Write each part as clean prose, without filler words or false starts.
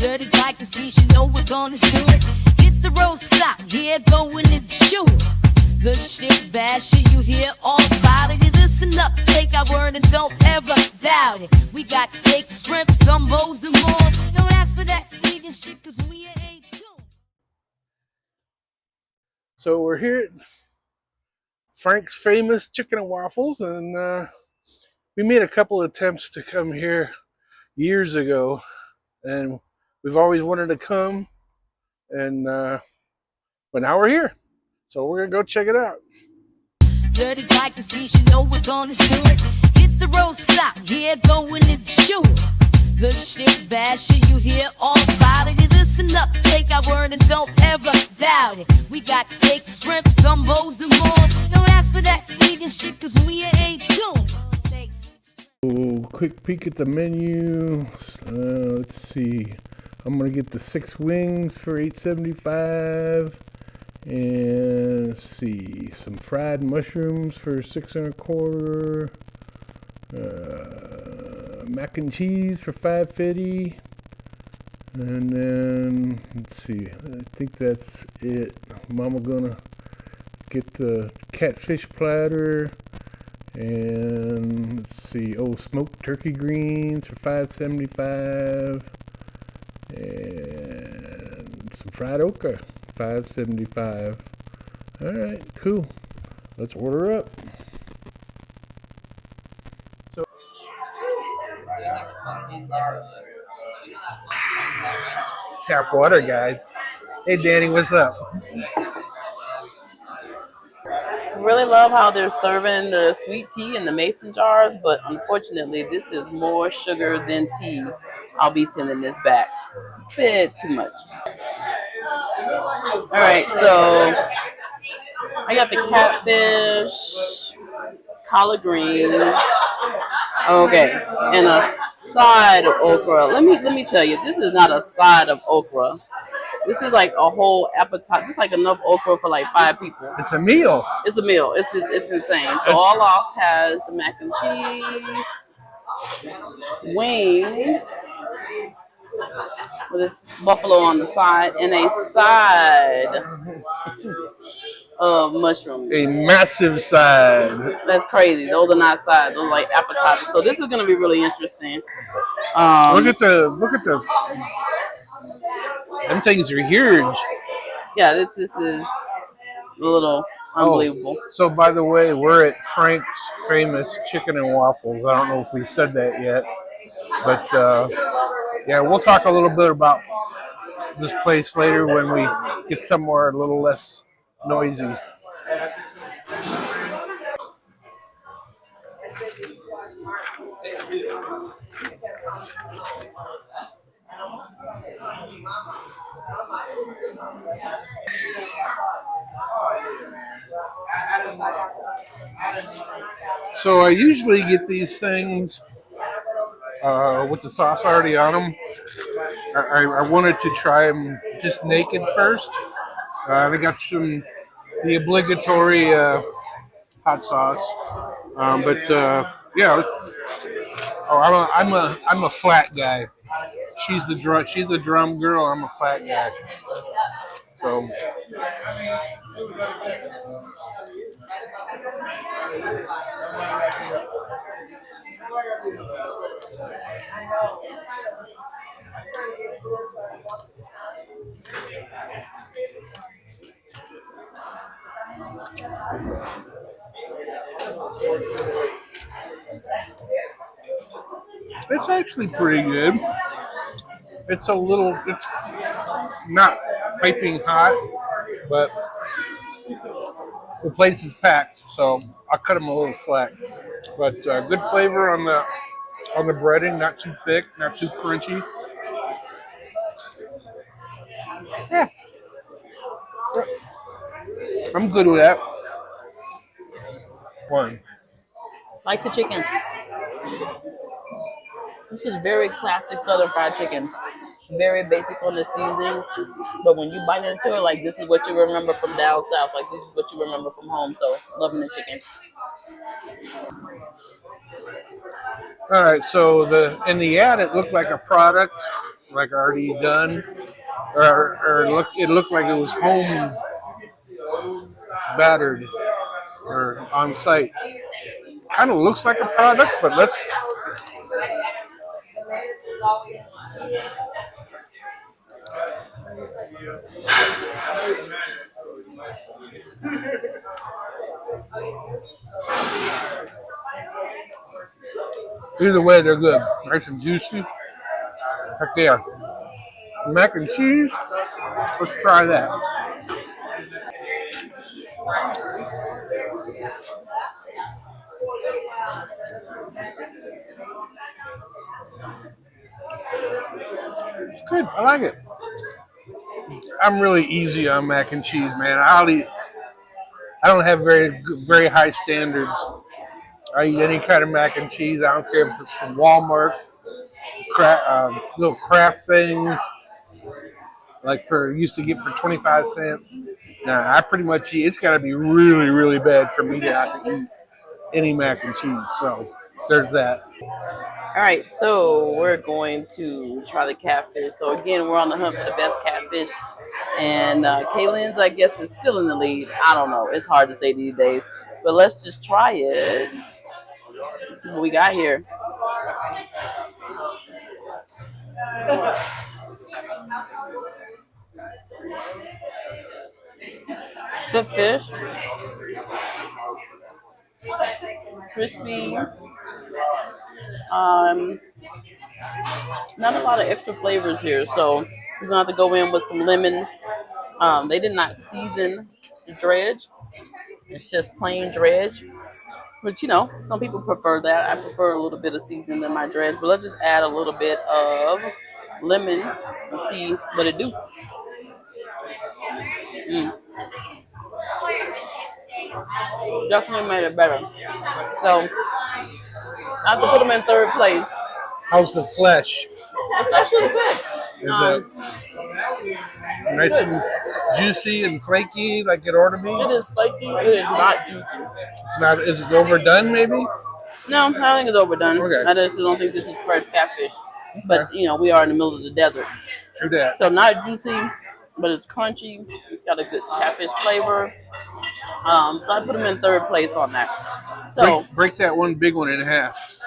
Dirty like the streets, you know we're gonna do it. Hit the road, stop, yeah, going and shoot. Good shit, bad shit, you hear all about it. You listen up, take our word and don't ever doubt it. We got steaks, shrimps, gumbos, and more. Don't ask for that vegan shit, cause we ain't doing. So we're here at Frank's Famous Chicken and Waffles, and we made a couple of attempts to come here years ago, and we've always wanted to come, and but now we're here, so we're gonna go check it out. Dirty like the streets, you know we're gonna do it. Hit the road, stop, yeah, going and shoot. Good shit, bad shit, you hear all about it. You listen up, take our word and don't ever doubt it. We got steaks, shrimps, gumbos, and more. Don't ask for that vegan shit, cause we ain't doing steaks. Oh, quick peek at the menu. Let's see. I'm gonna get the 6 wings for $8.75, and let's see, some fried mushrooms for $6 1/4. Mac and cheese for $5.50, and then let's see. I think that's it. Mama gonna get the catfish platter. And let's see, smoked turkey greens for $5.75, and some fried okra, $5.75. All right, cool. Let's order up. So, tap water, guys. Hey, Danny, what's up? Really love how they're serving the sweet tea in the mason jars, but unfortunately this is more sugar than tea. I'll be sending this back. A bit too much. Alright, so I got the catfish, collard greens, okay, and a side of okra. Let me tell you, this is not a side of okra. This is like a whole appetite. It's like enough okra for like 5 people. It's a meal. It's a meal. It's insane. So all off has the mac and cheese, wings with this buffalo on the side, and a side of mushrooms. A massive side. That's crazy. Those are not sides. Those are like appetizers. So this is gonna be really interesting. Look at the. Them things are huge. Yeah, this is a little unbelievable. So, by the way, we're at Frank's Famous Chicken and Waffles. I don't know if we said that yet, but yeah, we'll talk a little bit about this place later when we get somewhere a little less noisy. So I usually get these things with the sauce already on them. I wanted to try them just naked first. They got the obligatory hot sauce, but yeah, I'm a flat guy. She's a drum girl. I'm a flat guy. So. It's actually pretty good. It's not piping hot, but the place is packed, so I'll cut them a little slack. But good flavor on the breading, not too thick, not too crunchy. Yeah, I'm good with that. One. Like the chicken. This is very classic Southern fried chicken. Very basic on the seasoning, but when you bite into it, like this is what you remember from down south. Like this is what you remember from home. So loving the chicken. All right, so in the ad it looked like a product like already done, or it looked like it was home battered or on site. Kind of looks like a product, but let's. Either way, they're good. Nice and juicy. Heck yeah. Mac and cheese. Let's try that. It's good. I like it. I'm really easy on mac and cheese, man. I don't have very high standards. I eat any kind of mac and cheese. I don't care if it's from Walmart, little craft things like for used to get for 25 cents. Nah, I pretty much eat. It's got to be really, really bad for me to have to eat any mac and cheese. So there's that. All right, so we're going to try the catfish. So again, we're on the hunt for the best catfish, and Kaylin's, I guess, is still in the lead. I don't know; it's hard to say these days, but let's just try it. Let's see what we got here. Good fish, crispy. Not a lot of extra flavors here, so we're gonna have to go in with some lemon. They did not season the dredge; it's just plain dredge. But some people prefer that. I prefer a little bit of seasoning in my dredge, but let's just add a little bit of lemon and see what it do. Mm. Definitely made it better. So I have to put them in third place. How's the flesh? The flesh is good. Is it nice and juicy and flaky like it ought to be? It is flaky. It is not juicy. It's not. Is it overdone? Maybe. No, I don't think it's overdone. Okay. I just don't think this is fresh catfish. But we are in the middle of the desert, True that. so not juicy, but it's crunchy. It's got a good catfish flavor. So I put them in third place on that. So break that one big one in half.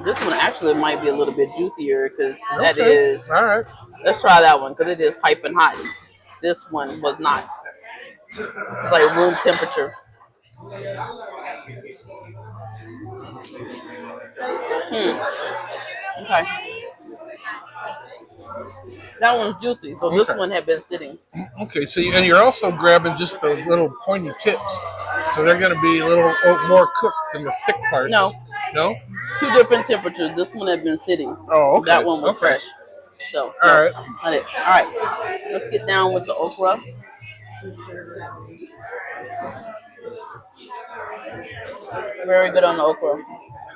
this one actually might be a little bit juicier because that is. All right. Let's try that one because it is piping hot. This one was not. It's like room temperature. Okay. That one's juicy, so this one had been sitting. Okay, so and you're also grabbing just the little pointy tips, so they're going to be a little more cooked than the thick parts. No. Two different temperatures. This one had been sitting. Oh, okay. That one was fresh. So all right. All right. Let's get down with the okra. Very good on the okra.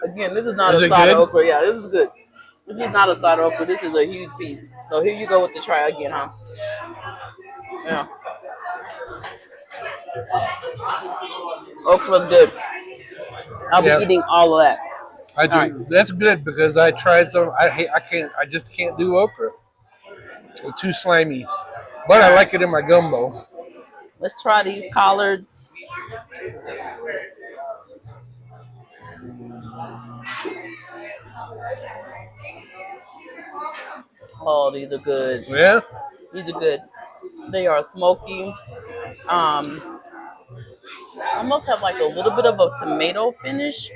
Again, this is not a side of okra. Yeah, this is good. This is not a side of okra. This is a huge piece. So here you go with the try again, huh? Yeah. Okra's good. I'll be eating all of that. I do. Right. That's good because I tried some. I just can't do okra. It's too slimy. But I like it in my gumbo. Let's try these collards. Oh, these are good. Yeah? These are good. They are smoky. Almost have like a little bit of a tomato finish.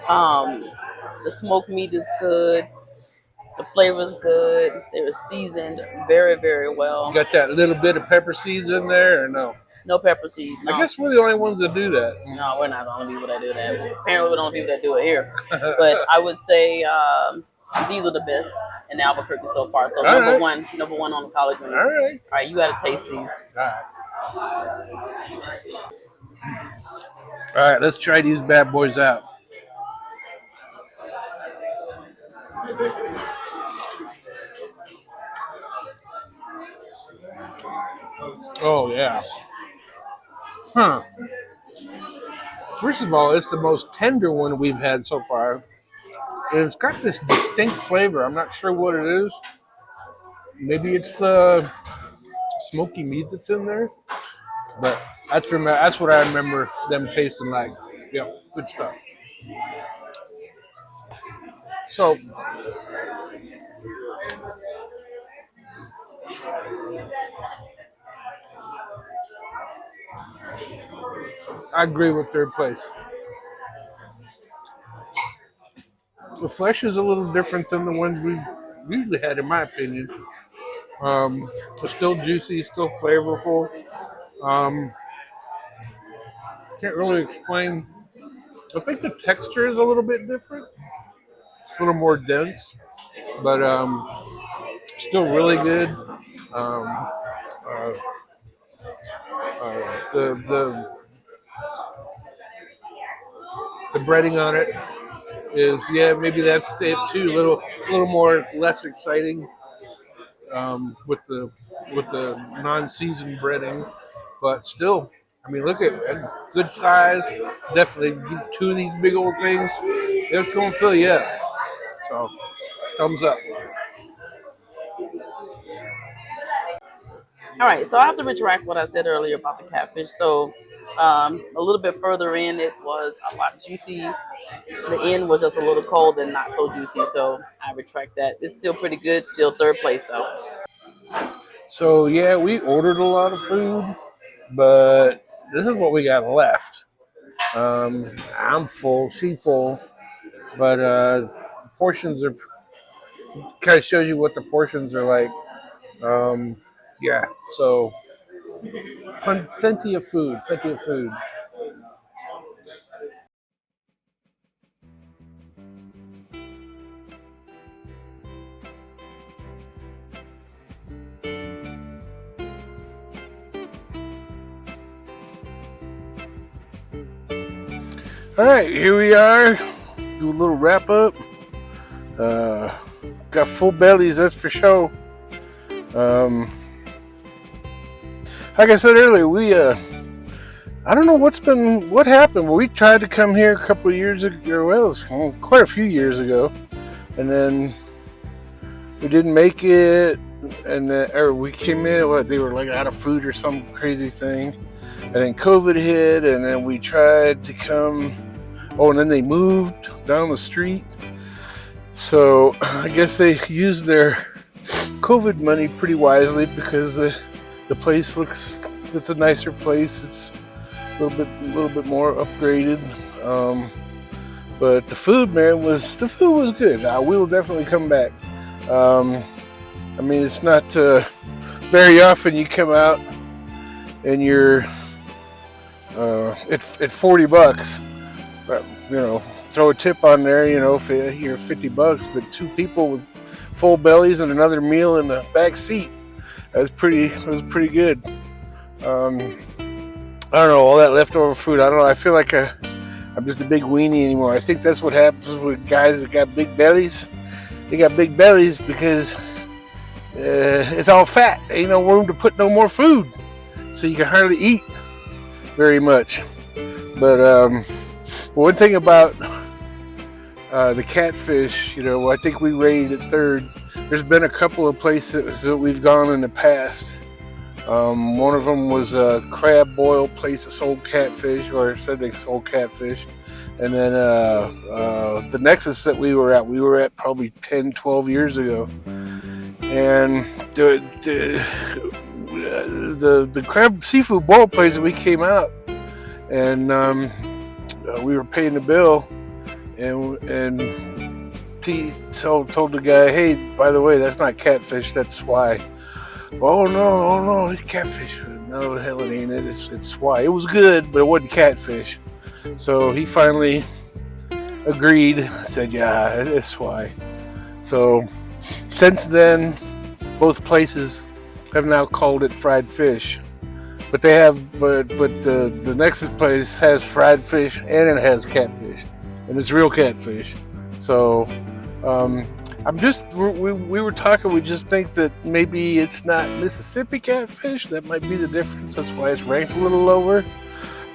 The smoked meat is good. The flavor is good. They were seasoned very, very well. You got that little bit of pepper seeds in there or no? No pepper seed. No. I guess we're the only ones that do that. No, we're not the only people that do that. Apparently, we're the only people that do it here. But I would say these are the best in Albuquerque so far. So number one on the collard greens. All right, you got to taste these. All right, let's try these bad boys out. Oh, yeah. First of all, it's the most tender one we've had so far. And it's got this distinct flavor. I'm not sure what it is. Maybe it's the smoky meat that's in there. But that's what I remember them tasting like. Yeah, good stuff. So, I agree with third place. The flesh is a little different than the ones we've usually had, in my opinion. It's still juicy, still flavorful. Um, can't really explain. I think the texture is a little bit different. It's a little more dense, but still really good. Um, uh, the breading on it is, yeah, maybe that's it too. A little more less exciting with the non-seasoned breading, but still, I mean, look at good size. Definitely get two of these big old things. It's gonna fill you up. So, thumbs up. All right, so I have to retract what I said earlier about the catfish. So a little bit further in, it was a lot juicy. The end was just a little cold and not so juicy. So I retract that. It's still pretty good. Still third place though. So yeah, we ordered a lot of food, but this is what we got left. I'm full, she's full, but portions are kind of shows you what the portions are like. Yeah, so plenty of food, plenty of food. All right, here we are. Do a little wrap up. Got full bellies, that's for sure. Like I said earlier, I don't know what happened. We tried to come here a couple of years ago. Well, it was quite a few years ago, and then we didn't make it. And or we came in, they were like out of food or some crazy thing, and then COVID hit, and then we tried to come. Oh, and then they moved down the street. So I guess they used their COVID money pretty wisely because the place it's a nicer place. It's a little bit more upgraded. But the food was good. We will definitely come back. I mean, it's not very often you come out and you're at $40. But, throw a tip on there, if you're $50, but two people with full bellies and another meal in the back seat. It was pretty good. I don't know, all that leftover food. I don't know. I feel like I'm just a big weenie anymore. I think that's what happens with guys that got big bellies. They got big bellies because it's all fat. There ain't no room to put no more food, so you can hardly eat very much. But one thing about the catfish, I think we rated it third. There's been a couple of places that we've gone in the past. One of them was a crab boil place that sold catfish, or said they sold catfish. And then the Nexus that we were at probably 10, 12 years ago. And the crab seafood boil place that we came out, and we were paying the bill, and T told the guy, "Hey, by the way, that's not catfish, that's swai." "Oh no, it's catfish." "No, the hell it ain't. It's swai." It was good, but it wasn't catfish. So he finally agreed, said, "Yeah, it's swai." So since then, both places have now called it fried fish. But the Nexus place has fried fish and it has catfish, and it's real catfish. So we were talking. We just think that maybe it's not Mississippi catfish. That might be the difference. That's why it's ranked a little lower.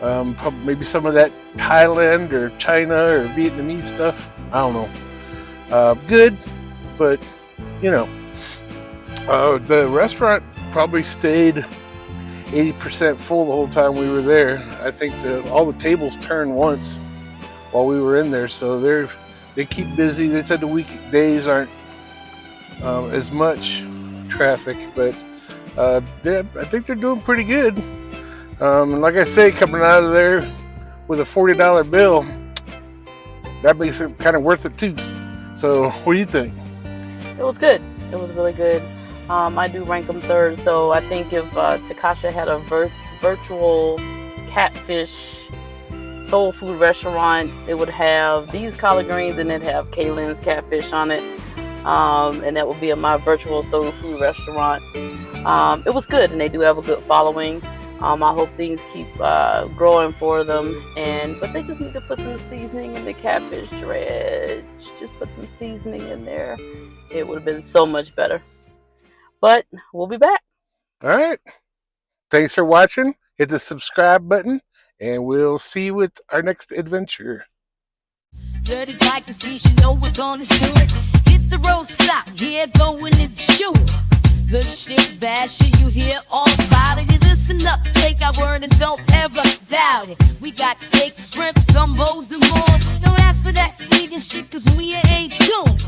Probably maybe some of that Thailand or China or Vietnamese stuff. I don't know. Good, but you know, the restaurant probably stayed 80% full the whole time we were there. I think all the tables turned once while we were in there, so they keep busy. They said the weekdays aren't as much traffic, but I think they're doing pretty good. And like I say, coming out of there with a $40 bill, that makes it kind of worth it too. So what do you think? It was good. It was really good. I do rank them third. So I think if Takasha had a virtual Catfish soul food restaurant, it would have these collard greens and it'd have Kaylin's Catfish on it. And that would be my virtual soul food restaurant. It was good, and they do have a good following. I hope things keep growing for them, but they just need to put some seasoning in the catfish dredge. Just put some seasoning in there. It would have been so much better. But we'll be back. All right. Thanks for watching. Hit the subscribe button, and we'll see you with our next adventure. Dirty like the streets, you know we're gonna do it. Hit the road, stop, yeah, going and shoot. Good shit, bad shit, you hear all about it. You listen up, take our word and don't ever doubt it. We got steaks, shrimps, gumbos, and more. Don't ask for that vegan shit, cause we ain't doing